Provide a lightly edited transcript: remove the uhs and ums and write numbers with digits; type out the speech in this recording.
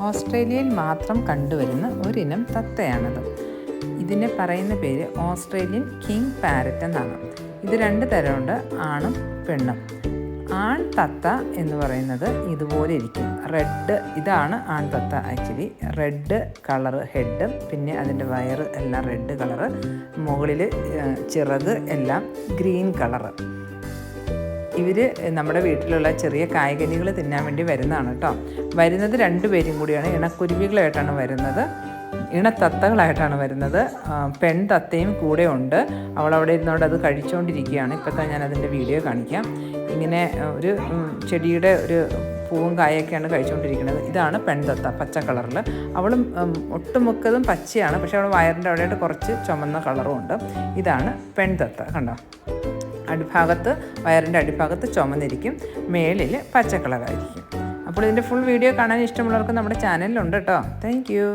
ഓസ്ട്രേലിയയിൽ മാത്രം കണ്ടുവരുന്ന ഒരിനം തത്തയാണത്. ഇതിനെ പറയുന്ന പേര് ഓസ്ട്രേലിയൻ കിങ് പാരറ്റ് എന്നാണ്. ഇത് 2 തരമുണ്ട്, ആണും പെണ്ണും. ആൺ തത്ത എന്ന് പറയുന്നത് ഇതുപോലെ ഇരിക്കും. റെഡ്, ഇതാണ് ആൺ തത്ത. ആക്ച്വലി റെഡ് കളറ് ഹെഡ്, പിന്നെ അതിൻ്റെ വയറ് എല്ലാം റെഡ് കളറ്, മുകളിൽ ചിറക് എല്ലാം ഗ്രീൻ കളറ്. ഇവർ നമ്മുടെ വീട്ടിലുള്ള ചെറിയ കായ്കനികൾ തിന്നാൻ വേണ്ടി വരുന്നതാണ് കേട്ടോ. വരുന്നത് 2 പേരും കൂടിയാണ്. ഇണക്കുരുവികളായിട്ടാണ് വരുന്നത്, ഇണത്തത്തകളായിട്ടാണ് വരുന്നത്. പെൺതത്തയും കൂടെ ഉണ്ട്. അവളവിടെ ഇരുന്നോണ്ട് അത് കഴിച്ചുകൊണ്ടിരിക്കുകയാണ്. ഇപ്പോഴത്തെ ഞാൻ അതിൻ്റെ വീഡിയോ കാണിക്കാം. ഇങ്ങനെ ഒരു ചെടിയുടെ ഒരു പൂവും കായൊക്കെയാണ് കഴിച്ചുകൊണ്ടിരിക്കുന്നത്. ഇതാണ് പെൺതത്ത, പച്ച കളറിൽ. അവളും ഒട്ടുമുക്കതും പച്ചയാണ്, പക്ഷേ അവൾ വയറിൻ്റെ അവിടെയായിട്ട് കുറച്ച് ചുമന്ന കളറും ഉണ്ട്. ഇതാണ് പെൺതത്ത, കണ്ടോ. അടിഭാഗത്ത്, വയറിൻ്റെ അടിഭാഗത്ത് ചുമന്നിരിക്കും, മേളിൽ പച്ച കളറായിരിക്കും. അപ്പോൾ ഇതിൻ്റെ ഫുൾ വീഡിയോ കാണാൻ ഇഷ്ടമുള്ളവർക്ക് നമ്മുടെ ചാനലിലുണ്ട് കേട്ടോ. Thank you.